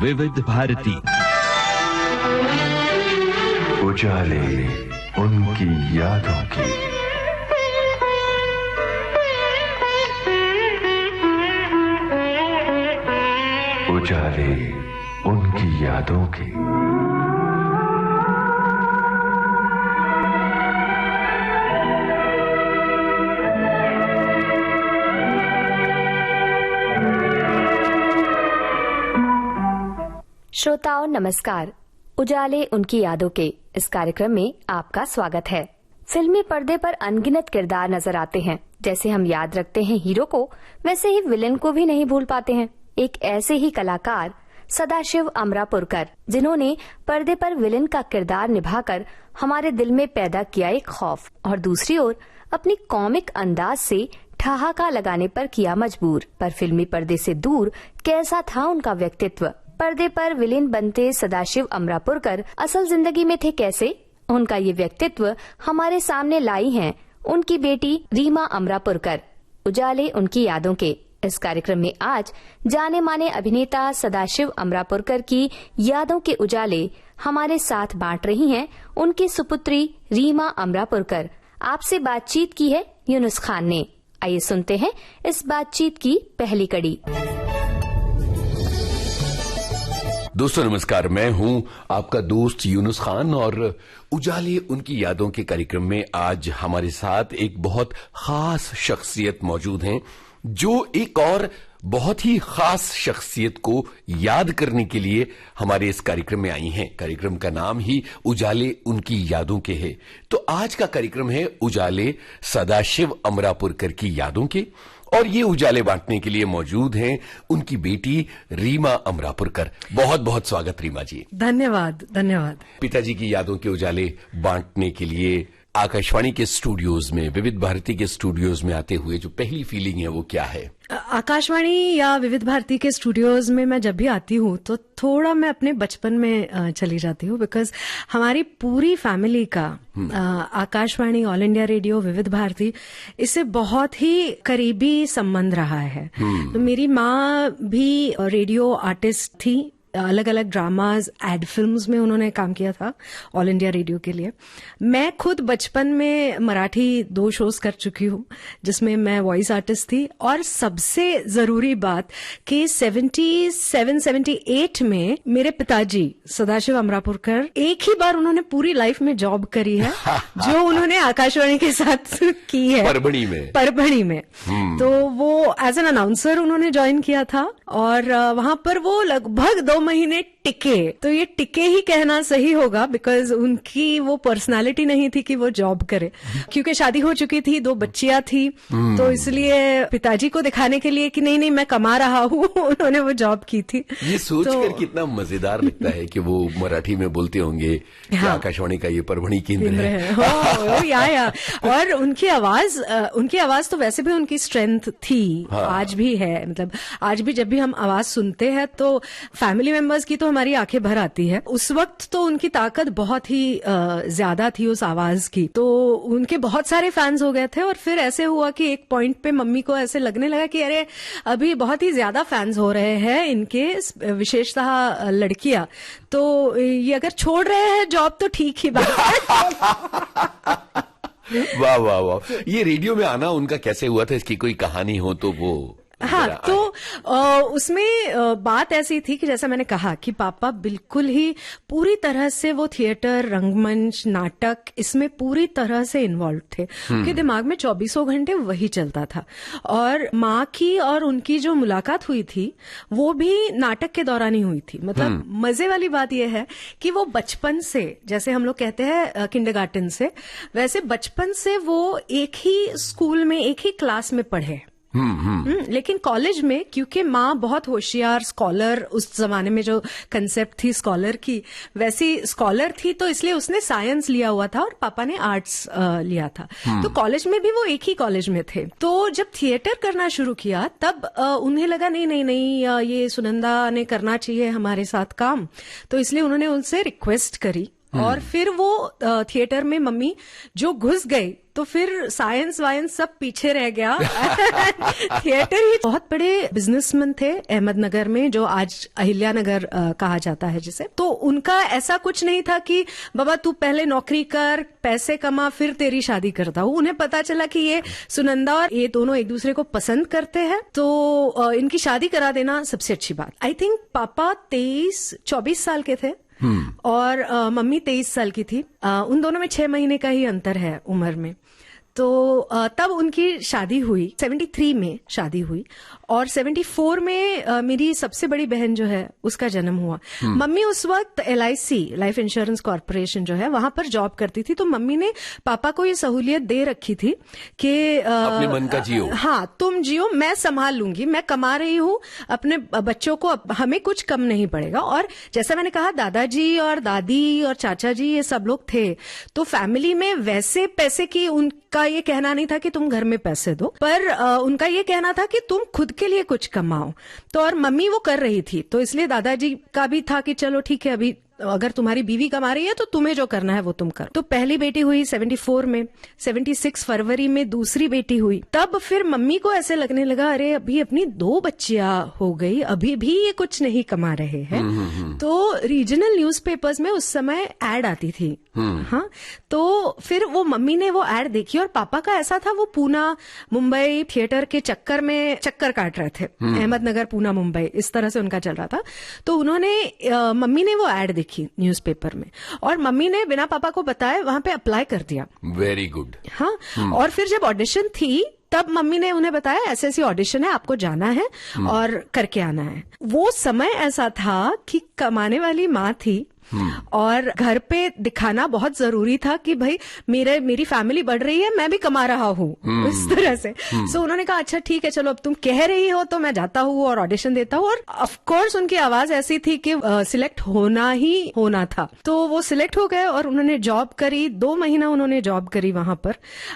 विविध भारती। उजाले उनकी यादों की। उजाले उनकी यादों की। श्रोताओं नमस्कार। उजाले उनकी यादों के इस कार्यक्रम में आपका स्वागत है। फिल्मी पर्दे पर अनगिनत किरदार नजर आते हैं। जैसे हम याद रखते हैं हीरो को, वैसे ही विलेन को भी नहीं भूल पाते हैं। एक ऐसे ही कलाकार सदाशिव अमरापुरकर, जिन्होंने पर्दे पर विलेन का किरदार निभाकर हमारे दिल में पैदा किया एक खौफ, और दूसरी ओर अपनी कॉमिक अंदाज से ठहाका लगाने पर किया मजबूर। पर फिल्मी पर्दे से दूर कैसा था उनका व्यक्तित्व? पर्दे पर विलेन बनते सदाशिव अमरापुरकर असल जिंदगी में थे कैसे? उनका ये व्यक्तित्व हमारे सामने लाई हैं उनकी बेटी रीमा अमरापुरकर। उजाले उनकी यादों के इस कार्यक्रम में आज जाने माने अभिनेता सदाशिव अमरापुरकर की यादों के उजाले हमारे साथ बांट रही हैं उनकी सुपुत्री रीमा अमरापुरकर। आपसे बातचीत की है यूनुस खान ने। आइए सुनते हैं इस बातचीत की पहली कड़ी। दोस्तों नमस्कार, मैं हूं आपका दोस्त यूनुस खान और उजाले उनकी यादों के कार्यक्रम में आज हमारे साथ एक बहुत खास शख्सियत मौजूद हैं, जो एक और बहुत ही खास शख्सियत को याद करने के लिए हमारे इस कार्यक्रम में आई हैं। कार्यक्रम का नाम ही उजाले उनकी यादों के है। तो आज का कार्यक्रम है उजाले सदाशिव अमरापुरकर की यादों के, और ये उजाले बांटने के लिए मौजूद हैं उनकी बेटी रीमा अमरापुरकर। बहुत बहुत स्वागत रीमा जी। धन्यवाद धन्यवाद। पिताजी की यादों के उजाले बांटने के लिए आकाशवाणी के स्टूडियोज में, विविध भारती के स्टूडियोज में आते हुए जो पहली फीलिंग है वो क्या है? आकाशवाणी या विविध भारती के स्टूडियोज में मैं जब भी आती हूँ तो थोड़ा मैं अपने बचपन में चली जाती हूँ, बिकॉज हमारी पूरी फैमिली का आकाशवाणी, ऑल इंडिया रेडियो, विविध भारती, इससे बहुत ही करीबी संबंध रहा है। तो मेरी माँ भी रेडियो आर्टिस्ट थी। अलग अलग ड्रामाज, एड फिल्म्स में उन्होंने काम किया था ऑल इंडिया रेडियो के लिए। मैं खुद बचपन में मराठी 2 शोज कर चुकी हूँ जिसमें मैं वॉइस आर्टिस्ट थी। और सबसे जरूरी बात कि 77-78 में मेरे पिताजी सदाशिव अमरापुरकर एक ही बार उन्होंने पूरी लाइफ में जॉब करी है जो उन्होंने आकाशवाणी के साथ की है, परभणी में। तो वो एज एन अनाउंसर उन्होंने ज्वाइन किया था और वहां पर वो लगभग 2 महीने टिके। तो ये टिके ही कहना सही होगा, बिकॉज उनकी वो पर्सनालिटी नहीं थी कि वो जॉब करे, क्योंकि शादी हो चुकी थी, 2 बच्चियां थी। तो इसलिए पिताजी को दिखाने के लिए कि नहीं मैं कमा रहा हूँ, उन्होंने वो जॉब की थी। ये सोचकर कितना मजेदार लगता है कि वो मराठी में बोलते होंगे कि आकाशवाणी का ये परभणी केंद्र है। या और उनकी आवाज तो वैसे भी उनकी स्ट्रेंथ थी। आज भी है, मतलब आज भी जब भी हम आवाज सुनते हैं तो फैमिली मेंबर्स की तो हमारी आंखें भर आती है। उस वक्त तो उनकी ताकत बहुत ही ज्यादा थी उस आवाज की, तो उनके बहुत सारे फैंस हो गए थे। और फिर ऐसे हुआ कि एक पॉइंट पे मम्मी को ऐसे लगने लगा कि अरे अभी बहुत ही ज्यादा फैंस हो रहे हैं इनके, विशेषतः लड़कियां, तो ये अगर छोड़ रहे हैं जॉब तो ठीक ही बात है। वाह वाह वाह। ये रेडियो में आना उनका कैसे हुआ था, इसकी कोई कहानी हो तो वो? हाँ, तो उसमें बात ऐसी थी कि जैसा मैंने कहा कि पापा बिल्कुल ही पूरी तरह से वो थिएटर, रंगमंच, नाटक, इसमें पूरी तरह से इन्वॉल्व थे। उनके दिमाग में 24 घंटे वही चलता था। और माँ की और उनकी जो मुलाकात हुई थी वो भी नाटक के दौरान ही हुई थी। मतलब मजे वाली बात यह है कि वो बचपन से, जैसे हम लोग कहते हैं किंडरगार्टन से, वैसे बचपन से वो एक ही स्कूल में, एक ही क्लास में पढ़े। लेकिन कॉलेज में, क्योंकि माँ बहुत होशियार स्कॉलर, उस जमाने में जो कंसेप्ट थी स्कॉलर की, वैसी स्कॉलर थी, तो इसलिए उसने साइंस लिया हुआ था और पापा ने आर्ट्स लिया था। तो कॉलेज में भी वो एक ही कॉलेज में थे। तो जब थिएटर करना शुरू किया तब उन्हें लगा नहीं ये सुनंदा ने करना चाहिए हमारे साथ काम। तो इसलिए उन्होंने उनसे रिक्वेस्ट करी और फिर वो थिएटर में मम्मी जो घुस गई तो फिर साइंस वाइंस सब पीछे रह गया। थिएटर ही बहुत बड़े बिजनेसमैन थे अहमदनगर में, जो आज अहिल्यानगर कहा जाता है जिसे। तो उनका ऐसा कुछ नहीं था कि बाबा तू पहले नौकरी कर, पैसे कमा, फिर तेरी शादी करता हूँ। उन्हें पता चला कि ये सुनंदा और ये दोनों एक दूसरे को पसंद करते हैं, तो इनकी शादी करा देना सबसे अच्छी बात। आई थिंक पापा 23-24 साल के थे और मम्मी 23 साल की थी। उन दोनों में 6 महीने का ही अंतर है उम्र में। तो तब उनकी शादी हुई, 73 में शादी हुई और 74 में मेरी सबसे बड़ी बहन जो है उसका जन्म हुआ। मम्मी उस वक्त LIC लाइफ इंश्योरेंस कॉर्पोरेशन जो है वहां पर जॉब करती थी। तो मम्मी ने पापा को ये सहूलियत दे रखी थी कि अपने मन का जियो। हाँ, तुम जियो, मैं संभाल लूंगी, मैं कमा रही हूँ अपने बच्चों को, हमें कुछ कम नहीं पड़ेगा। और जैसा मैंने कहा, दादाजी और दादी और चाचा जी ये सब लोग थे, तो फैमिली में वैसे पैसे की उनका ये कहना नहीं था कि तुम घर में पैसे दो, पर उनका ये कहना था कि तुम खुद के लिए कुछ कमाओ। तो और मम्मी वो कर रही थी, तो इसलिए दादाजी का भी था कि चलो ठीक है, अभी अगर तुम्हारी बीवी कमा रही है तो तुम्हें जो करना है वो तुम करो। तो पहली बेटी हुई 74 में, 76 फरवरी में दूसरी बेटी हुई। तब फिर मम्मी को ऐसे लगने लगा, अरे अभी अपनी 2 बच्चियां हो गई, अभी भी ये कुछ नहीं कमा रहे हैं। तो रीजनल न्यूज़पेपर्स में उस समय एड आती थी। हाँ, तो फिर वो मम्मी ने वो एड देखी और पापा का ऐसा था, वो पूना मुंबई थिएटर के चक्कर में चक्कर काट रहे थे, अहमदनगर पूना मुंबई इस तरह से उनका चल रहा था। तो उन्होंने मम्मी ने वो एड देखी न्यूज़पेपर में और मम्मी ने बिना पापा को बताए वहां पे अप्लाई कर दिया। Very good. हाँ, और फिर जब ऑडिशन थी तब मम्मी ने उन्हें बताया ऐसे ऐसी ऑडिशन है, आपको जाना है और करके आना है। वो समय ऐसा था कि कमाने वाली माँ थी और घर पे दिखाना बहुत जरूरी था कि भाई मेरी फैमिली बढ़ रही है, मैं भी कमा रहा हूँ, इस तरह से। सो उन्होंने कहा अच्छा ठीक है, चलो अब तुम कह रही हो तो मैं जाता हूँ और ऑडिशन देता हूँ। और ऑफ कोर्स उनकी आवाज ऐसी थी कि सिलेक्ट होना ही होना था। तो वो सिलेक्ट हो गए और उन्होंने जॉब करी, 2 महीना उन्होंने जॉब करी वहां पर।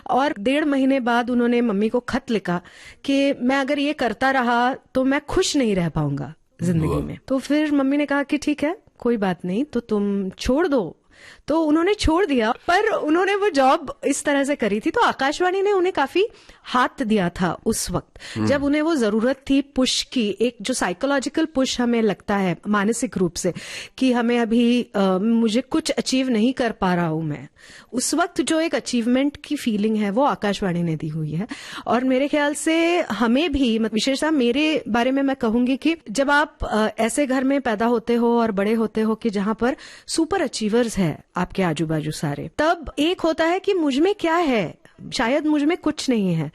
और 1.5 महीने बाद उन्होंने मम्मी को खत लिखा कि मैं अगर ये करता रहा तो मैं खुश नहीं रह पाऊंगा जिंदगी में। तो फिर मम्मी ने कहा कि ठीक है, कोई बात नहीं, तो तुम छोड़ दो। तो उन्होंने छोड़ दिया, पर उन्होंने वो जॉब इस तरह से करी थी। तो आकाशवाणी ने उन्हें काफी हाथ दिया था उस वक्त, जब उन्हें वो जरूरत थी पुश की, एक जो साइकोलॉजिकल पुश हमें लगता है मानसिक रूप से कि हमें अभी मुझे कुछ अचीव नहीं कर पा रहा हूं मैं, उस वक्त जो एक अचीवमेंट की फीलिंग है वो आकाशवाणी ने दी हुई है। और मेरे ख्याल से हमें भी, विशेषतः मेरे बारे में मैं कहूंगी कि जब आप ऐसे घर में पैदा होते हो और बड़े होते हो कि जहां पर सुपर अचीवर्स है आपके आजू बाजू सारे, तब एक होता है कि मुझ में क्या है, शायद मुझ में कुछ नहीं है,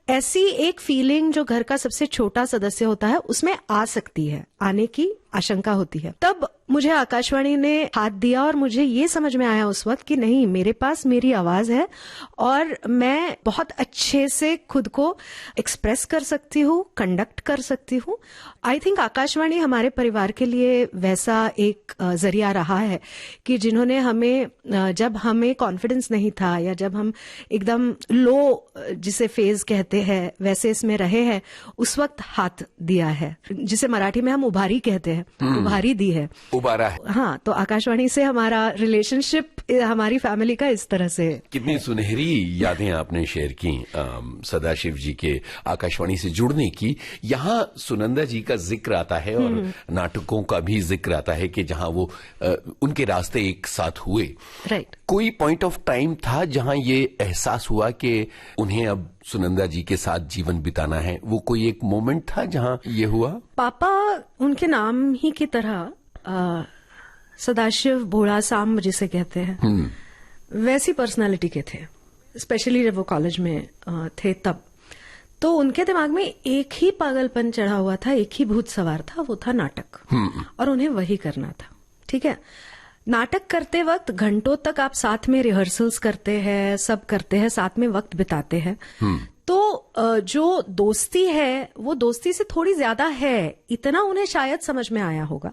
ऐसी एक फीलिंग जो घर का सबसे छोटा सदस्य होता है उसमें आ सकती है, आने की आशंका होती है। तब मुझे आकाशवाणी ने हाथ दिया और मुझे ये समझ में आया उस वक्त कि नहीं, मेरे पास मेरी आवाज है और मैं बहुत अच्छे से खुद को एक्सप्रेस कर सकती हूँ, कंडक्ट कर सकती हूँ। आई थिंक आकाशवाणी हमारे परिवार के लिए वैसा एक जरिया रहा है कि जिन्होंने हमें, जब हमें कॉन्फिडेंस नहीं था या जब हम एकदम लो जिसे फेज कहते हैं वैसे इसमें रहे हैं, उस वक्त हाथ दिया है, जिसे मराठी में हम उभारी कहते हैं, उभारी दी है, उबारा है। हाँ, तो आकाशवाणी से हमारा रिलेशनशिप हमारी फैमिली का इस तरह से। कितनी सुनहरी यादें आपने शेयर की सदाशिव जी के आकाशवाणी से जुड़ने की। यहाँ सुनंदा जी का जिक्र आता है और नाटकों का भी जिक्र आता है कि जहाँ वो उनके रास्ते एक साथ हुए। राइट। कोई पॉइंट ऑफ टाइम था जहाँ ये एहसास हुआ कि उन्हें अब सुनंदा जी के साथ जीवन बिताना है? वो कोई एक मोमेंट था जहाँ ये हुआ? पापा उनके नाम ही की तरह सदाशिव भोला साम जिसे कहते हैं, वैसी पर्सनालिटी के थे, स्पेशली जब वो कॉलेज में थे तब। तो उनके दिमाग में एक ही पागलपन चढ़ा हुआ था, एक ही भूत सवार था, वो था नाटक, और उन्हें वही करना था। ठीक है, नाटक करते वक्त घंटों तक आप साथ में रिहर्सल्स करते हैं, सब करते हैं, साथ में वक्त बिताते हैं। तो जो दोस्ती है वो दोस्ती से थोड़ी ज्यादा है, इतना उन्हें शायद समझ में आया होगा,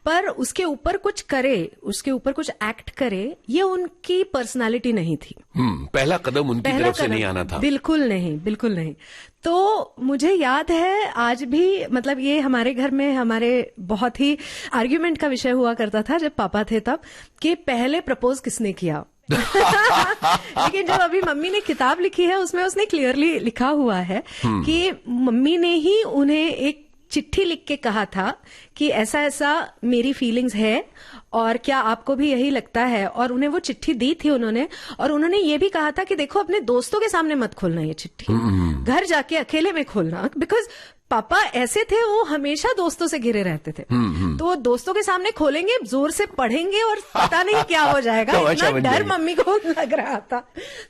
पर उसके ऊपर कुछ करे, उसके ऊपर कुछ एक्ट करे, ये उनकी पर्सनालिटी नहीं थी। पहला कदम उनकी तरफ से नहीं आना था। बिल्कुल नहीं, बिल्कुल नहीं। तो मुझे याद है आज भी, मतलब ये हमारे घर में हमारे बहुत ही आर्ग्यूमेंट का विषय हुआ करता था जब पापा थे तब, कि पहले प्रपोज किसने किया। लेकिन जब अभी मम्मी ने किताब लिखी है उसमें उसने क्लियरली लिखा हुआ है कि मम्मी ने ही उन्हें एक चिट्ठी लिख के कहा था कि ऐसा ऐसा मेरी फीलिंग्स है और क्या आपको भी यही लगता है, और उन्हें वो चिट्ठी दी थी उन्होंने। और उन्होंने ये भी कहा था कि देखो अपने दोस्तों के सामने मत खोलना ये चिट्ठी, घर जाके अकेले में खोलना, बिकॉज पापा ऐसे थे, वो हमेशा दोस्तों से घिरे रहते थे। तो दोस्तों के सामने खोलेंगे, जोर से पढ़ेंगे और पता नहीं क्या हो जाएगा, इतना डर मम्मी को लग रहा था।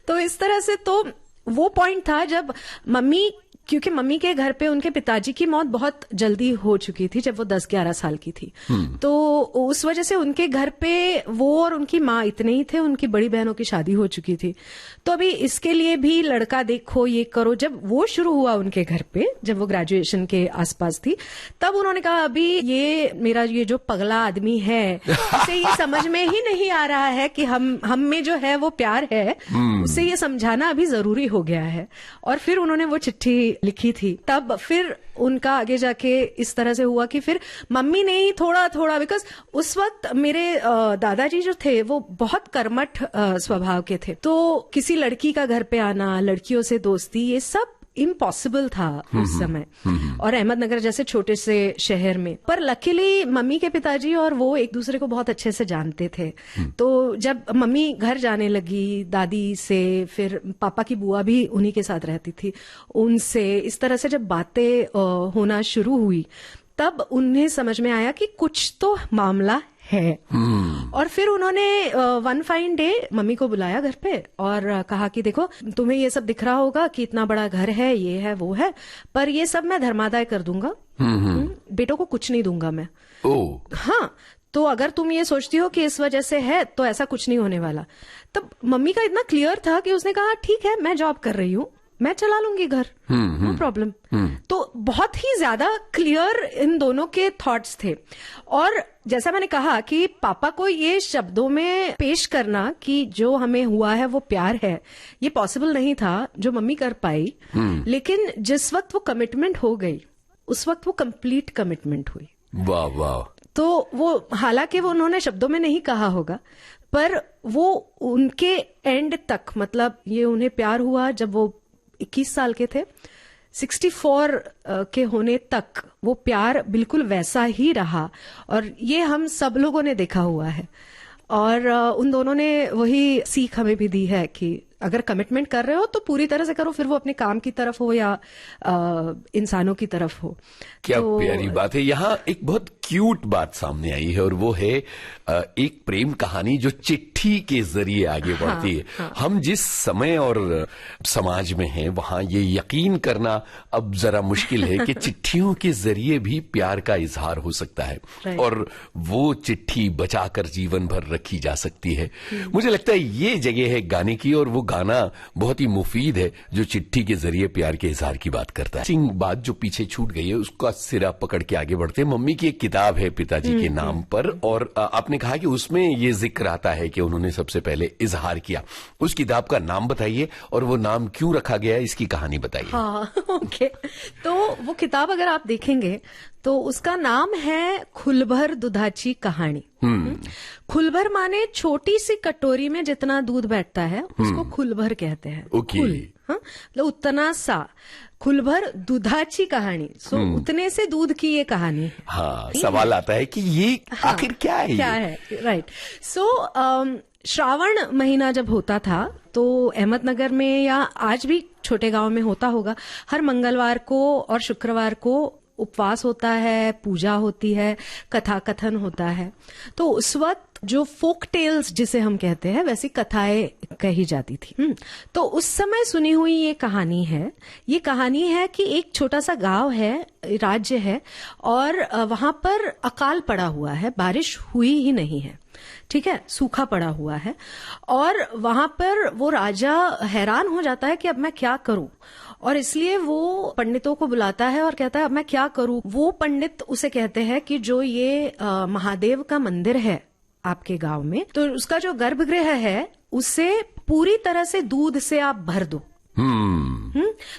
तो इस तरह से तो वो पॉइंट था जब मम्मी, क्योंकि मम्मी के घर पे उनके पिताजी की मौत बहुत जल्दी हो चुकी थी जब वो 10-11 साल की थी, तो उस वजह से उनके घर पे वो और उनकी माँ इतने ही थे, उनकी बड़ी बहनों की शादी हो चुकी थी। तो अभी इसके लिए भी लड़का देखो, ये करो, जब वो शुरू हुआ उनके घर पे, जब वो ग्रेजुएशन के आसपास थी, तब उन्होंने कहा अभी ये मेरा ये जो पगला आदमी है, उसे ये समझ में ही नहीं आ रहा है कि हम में जो है वो प्यार है, उसे ये समझाना अभी जरूरी हो गया है। और फिर उन्होंने वो चिट्ठी लिखी थी। तब फिर उनका आगे जाके इस तरह से हुआ कि फिर मम्मी ने ही थोड़ा थोड़ा, बिकॉज उस वक्त मेरे दादाजी जो थे वो बहुत कर्मठ स्वभाव के थे, तो किसी लड़की का घर पे आना, लड़कियों से दोस्ती, ये सब इम्पॉसिबल था उस समय, और अहमदनगर जैसे छोटे से शहर में। पर लकीली मम्मी के पिताजी और वो एक दूसरे को बहुत अच्छे से जानते थे। तो जब मम्मी घर जाने लगी दादी से, फिर पापा की बुआ भी उन्हीं के साथ रहती थी, उनसे इस तरह से जब बातें होना शुरू हुई, तब उन्हें समझ में आया कि कुछ तो मामला है। और फिर उन्होंने वन फाइन डे मम्मी को बुलाया घर पे और कहा कि देखो तुम्हें ये सब दिख रहा होगा कि इतना बड़ा घर है, ये है वो है, पर ये सब मैं धर्मादाय कर दूंगा, बेटों को कुछ नहीं दूंगा मैं। हाँ, तो अगर तुम ये सोचती हो कि इस वजह से है तो ऐसा कुछ नहीं होने वाला। तब मम्मी का इतना क्लियर था कि उसने कहा ठीक है, मैं जॉब कर रही हूँ, मैं चला लूंगी घर, नो प्रॉब्लम। तो बहुत ही ज्यादा क्लियर इन दोनों के थॉट्स थे। और जैसा मैंने कहा कि पापा को ये शब्दों में पेश करना कि जो हमें हुआ है वो प्यार है, ये पॉसिबल नहीं था जो मम्मी कर पाई। लेकिन जिस वक्त वो कमिटमेंट हो गई, उस वक्त वो कंप्लीट कमिटमेंट हुई। वाह वाह। तो वो, हालांकि वो उन्होंने शब्दों में नहीं कहा होगा, पर वो उनके एंड तक, मतलब ये उन्हें प्यार हुआ जब वो 21 साल के थे, 64 के होने तक वो प्यार बिल्कुल वैसा ही रहा। और ये हम सब लोगों ने देखा हुआ है। और उन दोनों ने वही सीख हमें भी दी है कि अगर कमिटमेंट कर रहे हो तो पूरी तरह से करो, फिर वो अपने काम की तरफ हो या इंसानों की तरफ हो। क्या तो प्यारी बात है। यहाँ एक बहुत क्यूट बात सामने आई है, और वो है एक प्रेम कहानी जो चिट्ठी के जरिए आगे बढ़ती है। हाँ। हम जिस समय और समाज में हैं, वहां ये यकीन करना अब जरा मुश्किल है कि चिट्ठियों के जरिए भी प्यार का इजहार हो सकता है, और वो चिट्ठी बचाकर जीवन भर रखी जा सकती है। मुझे लगता है ये जगह है गाने की, और वो गाना बहुत ही मुफीद है जो चिट्ठी के जरिए प्यार के इजहार की बात करता है। बात जो पीछे छूट गई है उसका सिरा पकड़ के आगे बढ़ते हैं। मम्मी की एक किताब है पिताजी के नाम पर, और आपने कहा कि उसमें ये जिक्र आता है कि उन्होंने सबसे पहले इजहार किया। उस किताब का नाम बताइए, और वो नाम क्यों रखा गया, इसकी कहानी बताइए। हाँ, ओके। तो वो किताब अगर आप देखेंगे तो उसका नाम है खुलभर दुधाची कहानी। खुलभर माने छोटी सी कटोरी में जितना दूध बैठता है उसको खुलभर कहते हैं। खुल, हाँ, मतलब उतना सा। खुलभर दुधाची कहानी, सो उतने से दूध की ये कहानी है। हाँ, सवाल आता है कि ये आखिर क्या है? क्या है, राइट। सो श्रावण महीना जब होता था तो अहमदनगर में, या आज भी छोटे गांव में होता होगा, हर मंगलवार को और शुक्रवार को उपवास होता है, पूजा होती है, कथा कथन होता है। तो उस वक्त जो फोक टेल्स जिसे हम कहते हैं, वैसी कथाएं कही जाती थी। तो उस समय सुनी हुई ये कहानी है। ये कहानी है कि एक छोटा सा गांव है, राज्य है, और वहां पर अकाल पड़ा हुआ है, बारिश हुई ही नहीं है, ठीक है, सूखा पड़ा हुआ है। और वहां पर वो राजा हैरान हो जाता है कि अब मैं क्या करूं, और इसलिए वो पंडितों को बुलाता है और कहता है अब मैं क्या करूं। वो पंडित उसे कहते हैं कि जो ये महादेव का मंदिर है आपके गांव में, तो उसका जो गर्भगृह है उसे पूरी तरह से दूध से आप भर दो।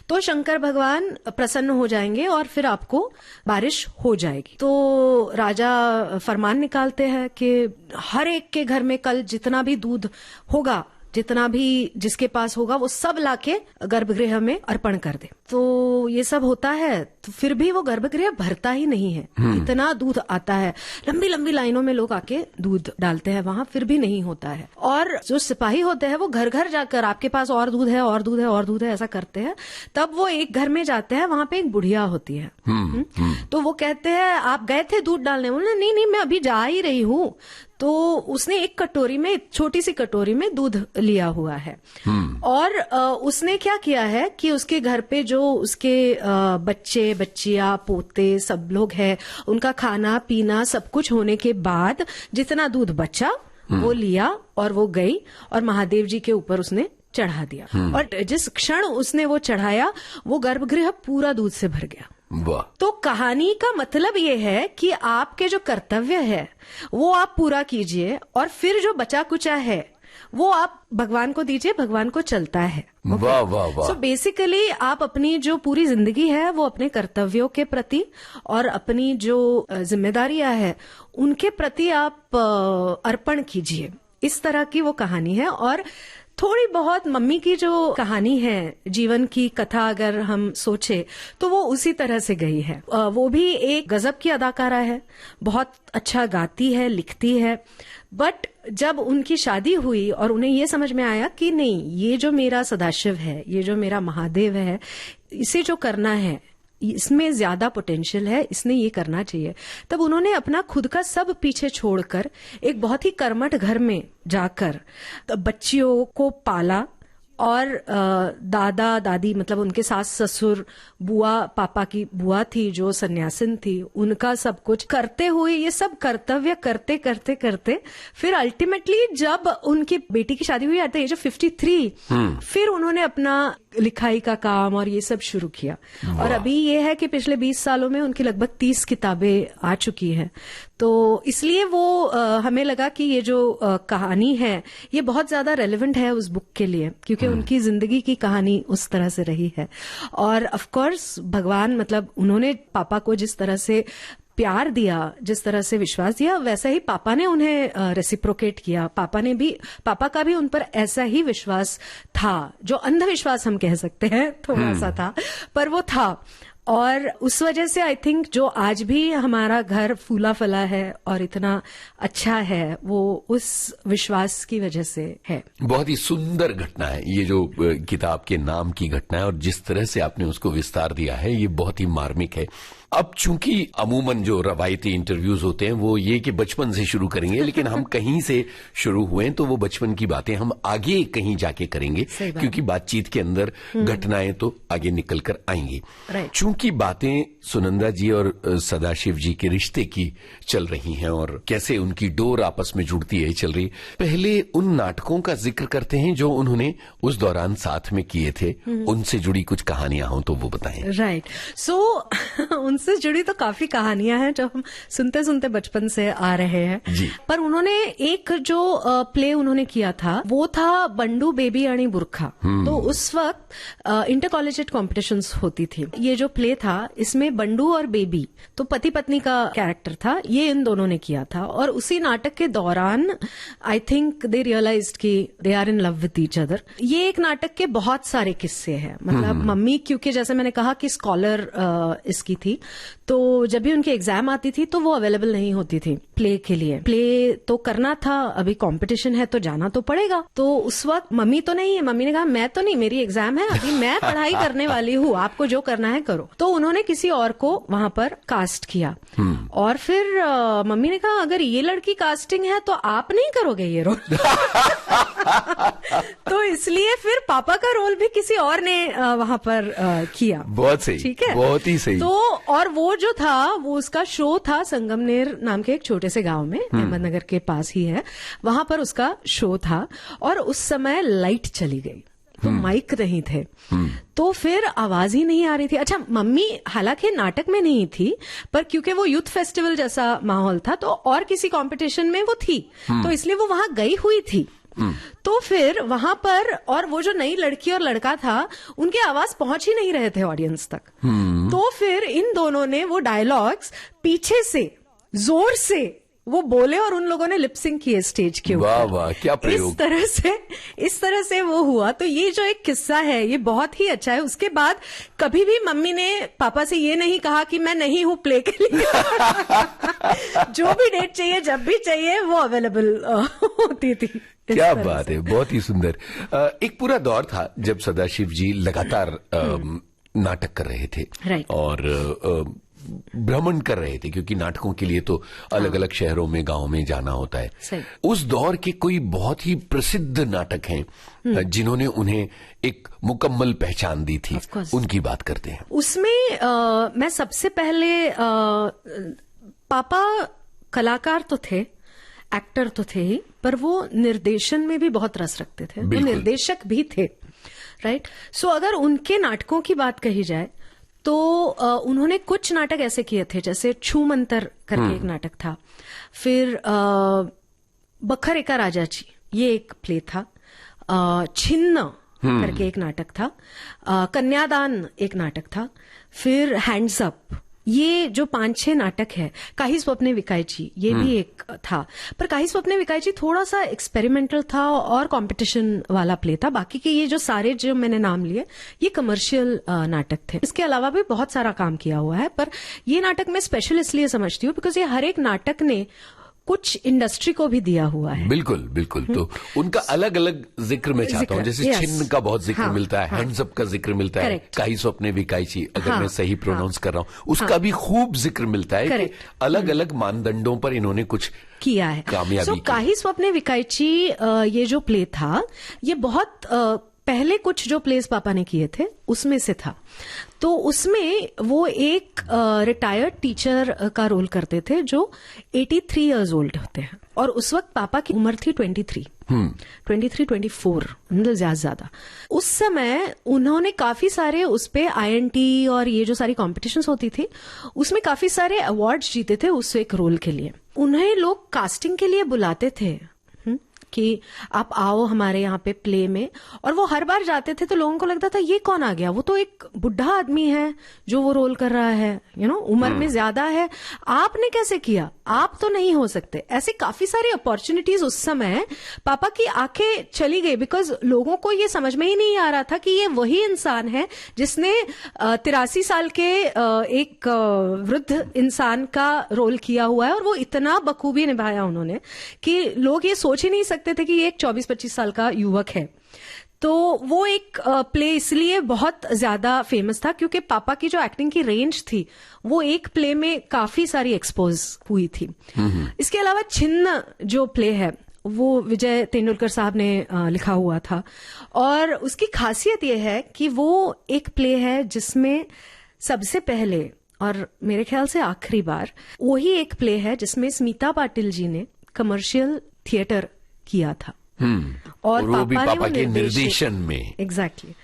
तो शंकर भगवान प्रसन्न हो जाएंगे और फिर आपको बारिश हो जाएगी। तो राजा फरमान निकालते हैं कि हर एक के घर में कल जितना भी दूध होगा, जितना भी जिसके पास होगा, वो सब लाके गर्भगृह में अर्पण कर दे। तो ये सब होता है, तो फिर भी वो गर्भगृह भरता ही नहीं है। इतना दूध आता है, लंबी लंबी लाइनों में लोग आके दूध डालते हैं वहां, फिर भी नहीं होता है। और जो सिपाही होते हैं वो घर घर जाकर आपके पास और दूध है, और दूध है, और दूध है, ऐसा करते हैं। तब वो एक घर में जाते हैं, वहां पे एक बुढ़िया होती है। तो वो कहते हैं आप गए थे दूध डालने? बोले नहीं नहीं, मैं अभी जा ही रही हूँ। तो उसने एक कटोरी में, छोटी सी कटोरी में दूध लिया हुआ है। और उसने क्या किया है कि उसके घर पे जो उसके बच्चे बच्चियां पोते सब लोग हैं, उनका खाना पीना सब कुछ होने के बाद जितना दूध बचा वो लिया और वो गई और महादेव जी के ऊपर उसने चढ़ा दिया। और जिस क्षण उसने वो चढ़ाया, वो गर्भगृह पूरा दूध से भर गया। वाह। तो कहानी का मतलब ये है कि आपके जो कर्तव्य है वो आप पूरा कीजिए, और फिर जो बचा कुचा है वो आप भगवान को दीजिए, भगवान को चलता है। वाह वाह वाह। सो बेसिकली आप अपनी जो पूरी जिंदगी है वो अपने कर्तव्यों के प्रति और अपनी जो जिम्मेदारियां है उनके प्रति आप अर्पण कीजिए। इस तरह की वो कहानी है। और थोड़ी बहुत मम्मी की जो कहानी है, जीवन की कथा अगर हम सोचे तो वो उसी तरह से गई है। वो भी एक गजब की अदाकारा है, बहुत अच्छा गाती है, लिखती है। बट जब उनकी शादी हुई और उन्हें ये समझ में आया कि नहीं, ये जो मेरा सदाशिव है, ये जो मेरा महादेव है, इसे जो करना है इसमें ज्यादा पोटेंशियल है, इसने ये करना चाहिए, तब उन्होंने अपना खुद का सब पीछे छोड़कर एक बहुत ही कर्मठ घर में जाकर बच्चियों को पाला। और दादा दादी मतलब उनके सास ससुर, बुआ, पापा की बुआ थी जो सन्यासिन थी, उनका सब कुछ करते हुए, ये सब कर्तव्य करते करते करते फिर अल्टीमेटली जब उनकी बेटी की शादी हुई एट द एज ऑफ 53, फिर उन्होंने अपना लिखाई का काम और ये सब शुरू किया। और अभी ये है कि पिछले 20 सालों में उनकी लगभग 30 किताबें आ चुकी हैं। तो इसलिए वो हमें लगा कि ये जो कहानी है ये बहुत ज्यादा रेलेवेंट है उस बुक के लिए, क्योंकि उनकी जिंदगी की कहानी उस तरह से रही है। और ऑफ कोर्स भगवान, मतलब उन्होंने पापा को जिस तरह से प्यार दिया, जिस तरह से विश्वास दिया, वैसा ही पापा ने उन्हें रेसिप्रोकेट किया। पापा का भी उन पर ऐसा ही विश्वास था, जो अंधविश्वास हम कह सकते हैं थोड़ा सा था, पर वो था। और उस वजह से आई थिंक जो आज भी हमारा घर फूला फला है और इतना अच्छा है, वो उस विश्वास की वजह से है। बहुत ही सुंदर घटना है ये जो किताब के नाम की घटना है, और जिस तरह से आपने उसको विस्तार दिया है ये बहुत ही मार्मिक है। अब चूंकि अमूमन जो रवायती इंटरव्यूज होते हैं वो ये कि बचपन से शुरू करेंगे, लेकिन हम कहीं से शुरू हुए तो वो बचपन की बातें हम आगे कहीं जाके करेंगे, क्योंकि बातचीत के अंदर घटनाएं तो आगे निकल कर आएंगी। चूंकि बातें सुनंदा जी और सदाशिव जी के रिश्ते की चल रही हैं और कैसे उनकी डोर आपस में जुड़ती है चल रही, पहले उन नाटकों का जिक्र करते हैं जो उन्होंने उस दौरान साथ में किए थे। उनसे जुड़ी कुछ कहानियां हो तो वो बताएं। राइट। सो उनसे जुड़ी तो काफी कहानियां हैं जो हम सुनते सुनते बचपन से आ रहे हैं जी। पर उन्होंने एक जो प्ले उन्होंने किया था वो था बंडू बेबी आणि बुरखा। तो उस वक्त इंटर कॉलेजिएट कॉम्पिटिशन्स होती थी। ये जो प्ले था इसमें बंडू और बेबी, तो पति पत्नी का कैरेक्टर था, ये इन दोनों ने किया था। और उसी नाटक के दौरान आई थिंक दे रियलाइज्ड कि they are in love with each other. ये एक नाटक के बहुत सारे किस्से हैं। मतलब मम्मी, क्योंकि जैसे मैंने कहा कि स्कॉलर इसकी थी, तो जब भी उनकी एग्जाम आती थी तो वो अवेलेबल नहीं होती थी प्ले के लिए। प्ले तो करना था, अभी कंपटीशन है तो जाना तो पड़ेगा। तो उस वक्त मम्मी तो नहीं है, मम्मी ने कहा मैं तो नहीं, मेरी एग्जाम है, अभी मैं पढ़ाई करने वाली हूँ, आपको जो करना है करो। तो उन्होंने किसी और को वहां पर कास्ट किया। और फिर मम्मी ने कहा अगर ये लड़की कास्टिंग है तो आप नहीं करोगे ये रोल। तो इसलिए फिर पापा का रोल भी किसी और ने वहां पर किया। बहुत सही, ठीक है, बहुत ही सही। तो और वो जो था वो उसका शो था संगमनेर नाम के एक छोटे से गांव में, अहमदनगर के पास ही है, वहां पर उसका शो था। और उस समय लाइट चली गई तो माइक नहीं थे, तो फिर आवाज ही नहीं आ रही थी। अच्छा, मम्मी हालांकि नाटक में नहीं थी, पर क्योंकि वो यूथ फेस्टिवल जैसा माहौल था तो और किसी कंपटीशन में वो थी, तो इसलिए वो वहां गई हुई थी। तो फिर वहां पर, और वो जो नई लड़की और लड़का था, उनकी आवाज पहुंच ही नहीं रहे थे ऑडियंस तक। तो फिर इन दोनों ने वो डायलॉग्स पीछे से जोर से वो बोले और उन लोगों ने लिपसिंग किए स्टेज के ऊपर। वाह वाह, क्या प्रयोग। इस तरह से वो हुआ। तो ये जो एक किस्सा है ये बहुत ही अच्छा है। उसके बाद कभी भी मम्मी ने पापा से ये नहीं कहा कि मैं नहीं हूं प्ले के लिए। जो भी डेट चाहिए, जब भी चाहिए, वो अवेलेबल होती थी। क्या बात है, बहुत ही सुंदर। एक पूरा दौर था जब सदाशिव जी लगातार नाटक कर रहे थे, राइट। और भ्रमण कर रहे थे, क्योंकि नाटकों के लिए तो अलग अलग शहरों में, गांवों में जाना होता है। सही। उस दौर के कोई बहुत ही प्रसिद्ध नाटक हैं जिन्होंने उन्हें एक मुकम्मल पहचान दी थी, उनकी बात करते हैं। उसमें मैं सबसे पहले पापा कलाकार तो थे, एक्टर तो थे ही, पर वो निर्देशन में भी बहुत रस रखते थे। वो निर्देशक भी थे, राइट। सो अगर उनके नाटकों की बात कही जाए तो उन्होंने कुछ नाटक ऐसे किए थे, जैसे छू मंतर करके एक नाटक था, फिर बखर एका राजा जी, ये एक प्ले था, छिन्न करके एक नाटक था, कन्यादान एक नाटक था, फिर हैंड्स अप, ये जो 5-6 नाटक है, काही स्वप्ने विकायची, ये भी एक था। पर काही स्वप्ने विकायची थोड़ा सा एक्सपेरिमेंटल था और कंपटीशन वाला प्ले था। बाकी के ये जो सारे जो मैंने नाम लिए, ये कमर्शियल नाटक थे। इसके अलावा भी बहुत सारा काम किया हुआ है, पर ये नाटक मैं स्पेशल इसलिए समझती हूँ बिकॉज ये हर एक नाटक ने कुछ इंडस्ट्री को भी दिया हुआ है। बिल्कुल बिल्कुल। तो उनका अलग अलग जिक्र मैं चाहता हूँ, जैसे छिन्न का बहुत जिक्र मिलता है, हैंड्स अप का जिक्र मिलता है, काही स्वप्ने विकायची, अगर मैं सही प्रोनाउंस कर रहा हूँ, उसका भी खूब जिक्र मिलता है कि अलग अलग मानदंडों पर इन्होंने कुछ किया है, कामयाबी की। काही स्वप्ने विकायची ये जो प्ले था, ये बहुत पहले कुछ जो प्लेस पापा ने किए थे उसमें से था। तो उसमें वो एक रिटायर्ड टीचर का रोल करते थे जो 83 इयर्स ओल्ड होते हैं, और उस वक्त पापा की उम्र थी 23, 24, मतलब ज्यादा। उस समय उन्होंने काफी सारे उस पे INT और ये जो सारी कॉम्पिटिशन्स होती थी, उसमें काफी सारे अवार्ड्स जीते थे उस एक रोल के लिए। उन्हें लोग कास्टिंग के लिए बुलाते थे कि आप आओ हमारे यहाँ पे प्ले में, और वो हर बार जाते थे तो लोगों को लगता था ये कौन आ गया, वो तो एक बुढ़ा आदमी है जो वो रोल कर रहा है, उम्र में ज्यादा है, आपने कैसे किया, आप तो नहीं हो सकते। ऐसे काफी सारी अपॉर्चुनिटीज उस समय पापा की आंखें चली गई, बिकॉज लोगों को ये समझ में ही नहीं आ रहा था कि ये वही इंसान है जिसने 83 साल के एक वृद्ध इंसान का रोल किया हुआ है, और वो इतना बखूबी निभाया उन्होंने कि लोग ये सोच ही नहीं सकते थे कि ये एक 24-25 साल का युवक है। तो वो एक प्ले इसलिए बहुत ज्यादा फेमस था क्योंकि पापा की जो एक्टिंग की रेंज थी वो एक प्ले में काफी सारी एक्सपोज हुई थी। इसके अलावा छिन्न जो प्ले है वो विजय तेंदुलकर साहब ने लिखा हुआ था, और उसकी खासियत ये है कि वो एक प्ले है जिसमें सबसे पहले और मेरे ख्याल से आखिरी बार वही एक प्ले है जिसमें स्मिता पाटिल जी ने कमर्शियल थिएटर किया था, और वो भी पापा के निर्देशन में। एग्जैक्टली।